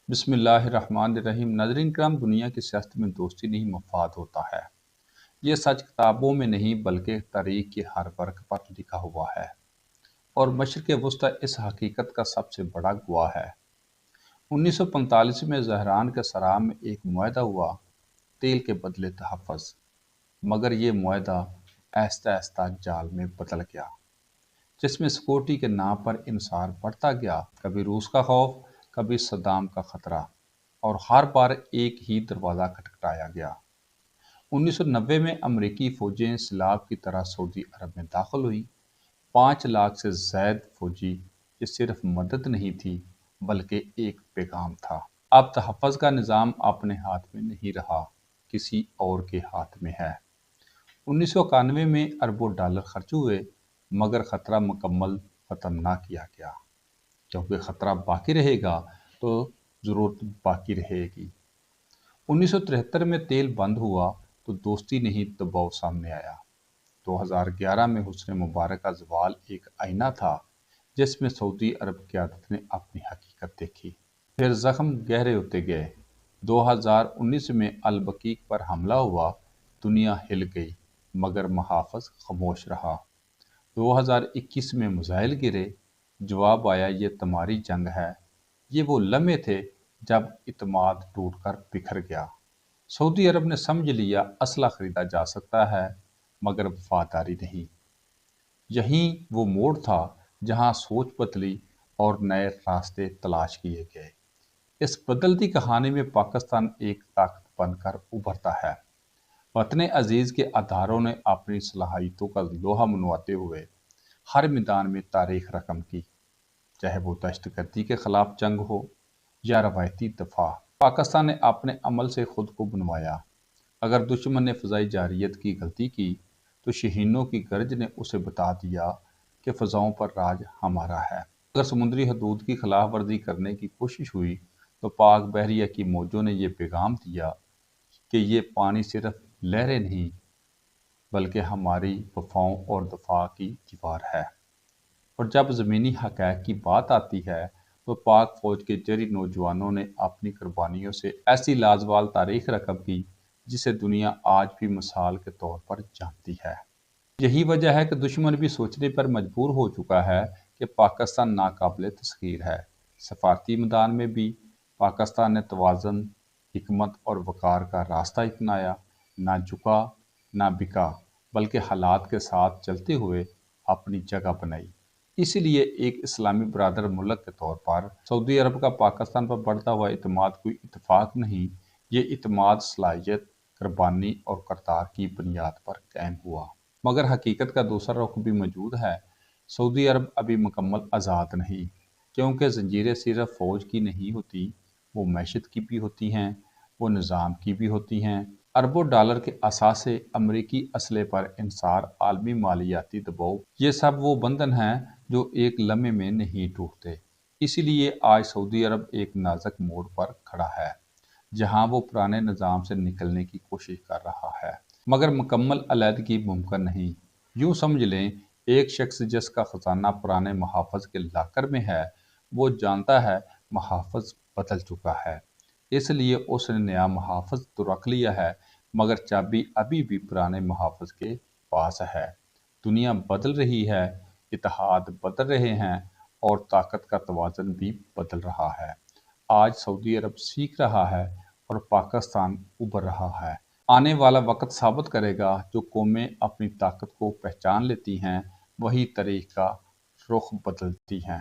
بسم اللہ الرحمن الرحیم۔ ناظرین کرام، دنیا کی سیاست میں دوستی نہیں مفاد ہوتا ہے۔ یہ سچ کتابوں میں نہیں بلکہ تاریخ کے ہر ورق پر لکھا ہوا ہے، اور مشرق وسطی اس حقیقت کا سب سے بڑا گواہ ہے۔ 1945 میں زہران کے سرا میں ایک معاہدہ ہوا، تیل کے بدلے تحفظ، مگر یہ معاہدہ آہستہ آہستہ جال میں بدل گیا، جس میں سیکورٹی کے نام پر انحصار بڑھتا گیا، کبھی روس کا خوف، کبھی صدام کا خطرہ، اور ہر بار ایک ہی دروازہ کھٹکھٹایا گیا۔ 1990 میں امریکی فوجیں سیلاب کی طرح سعودی عرب میں داخل ہوئیں۔ 5 لاکھ سے زائد فوجی۔ یہ صرف مدد نہیں تھی بلکہ ایک پیغام تھا۔ اب تحفظ کا نظام اپنے ہاتھ میں نہیں رہا، کسی اور کے ہاتھ میں ہے۔ 1991 میں اربوں ڈالر خرچ ہوئے، مگر خطرہ مکمل ختم نہ کیا گیا، کیونکہ خطرہ باقی رہے گا تو ضرورت باقی رہے گی۔ 1973 میں تیل بند ہوا تو دوستی نہیں دباؤ سامنے آیا۔ 2011 میں حسن مبارک کا زوال ایک آئینہ تھا جس میں سعودی عرب قیادت نے اپنی حقیقت دیکھی۔ پھر زخم گہرے ہوتے گئے۔ 2019 میں البقیق پر حملہ ہوا، دنیا ہل گئی مگر محافظ خاموش رہا۔ 2021 میں میزائل گرے، جواب آیا یہ تمہاری جنگ ہے۔ یہ وہ لمحے تھے جب اعتماد ٹوٹ کر بکھر گیا۔ سعودی عرب نے سمجھ لیا اسلحہ خریدا جا سکتا ہے مگر وفاداری نہیں۔ یہیں وہ موڑ تھا جہاں سوچ بدلی اور نئے راستے تلاش کیے گئے۔ اس بدلتی کہانی میں پاکستان ایک طاقت بن کر ابھرتا ہے۔ وطن عزیز کے اداروں نے اپنی صلاحیتوں کا لوہا منواتے ہوئے ہر میدان میں تاریخ رقم کی، چاہے وہ دہشت گردی کے خلاف جنگ ہو یا روایتی دفاع۔ پاکستان نے اپنے عمل سے خود کو بنوایا۔ اگر دشمن نے فضائی جارحیت کی غلطی کی تو شاہینوں کی گرج نے اسے بتا دیا کہ فضاؤں پر راج ہمارا ہے۔ اگر سمندری حدود کی خلاف ورزی کرنے کی کوشش ہوئی تو پاک بحریہ کی موجوں نے یہ پیغام دیا کہ یہ پانی صرف لہریں نہیں بلکہ ہماری وفاؤں اور دفاع کی دیوار ہے۔ اور جب زمینی حقائق کی بات آتی ہے تو پاک فوج کے جری نوجوانوں نے اپنی قربانیوں سے ایسی لازوال تاریخ رقم کی جسے دنیا آج بھی مثال کے طور پر جانتی ہے۔ یہی وجہ ہے کہ دشمن بھی سوچنے پر مجبور ہو چکا ہے کہ پاکستان ناقابل تسخیر ہے۔ سفارتی میدان میں بھی پاکستان نے توازن، حکمت اور وقار کا راستہ اپنایا، نہ جھکا نہ بکا بلکہ حالات کے ساتھ چلتے ہوئے اپنی جگہ بنائی۔ اسی لیے ایک اسلامی برادر ملک کے طور پر سعودی عرب کا پاکستان پر بڑھتا ہوا اعتماد کوئی اتفاق نہیں، یہ اعتماد صلاحیت، قربانی اور کردار کی بنیاد پر قائم ہوا۔ مگر حقیقت کا دوسرا رخ بھی موجود ہے۔ سعودی عرب ابھی مکمل آزاد نہیں، کیونکہ زنجیریں صرف فوج کی نہیں ہوتی، وہ معیشت کی بھی ہوتی ہیں، وہ نظام کی بھی ہوتی ہیں۔ اربوں ڈالر کے اثاثے، امریکی اسلحے پر انحصار، عالمی مالیاتی دباؤ، یہ سب وہ بندھن ہیں جو ایک لمحے میں نہیں ٹوٹتے۔ اسی لیے آج سعودی عرب ایک نازک موڑ پر کھڑا ہے جہاں وہ پرانے نظام سے نکلنے کی کوشش کر رہا ہے، مگر مکمل علیحدگی ممکن نہیں۔ یوں سمجھ لیں، ایک شخص جس کا خزانہ پرانے محافظ کے لاکر میں ہے، وہ جانتا ہے محافظ بدل چکا ہے، اس لیے اس نے نیا محافظ تو رکھ لیا ہے مگر چابی ابھی بھی پرانے محافظ کے پاس ہے۔ دنیا بدل رہی ہے، اتحاد بدل رہے ہیں اور طاقت کا توازن بھی بدل رہا ہے۔ آج سعودی عرب سیکھ رہا ہے اور پاکستان ابھر رہا ہے۔ آنے والا وقت ثابت کرے گا، جو قومیں اپنی طاقت کو پہچان لیتی ہیں وہی تاریخ کا رخ بدلتی ہیں۔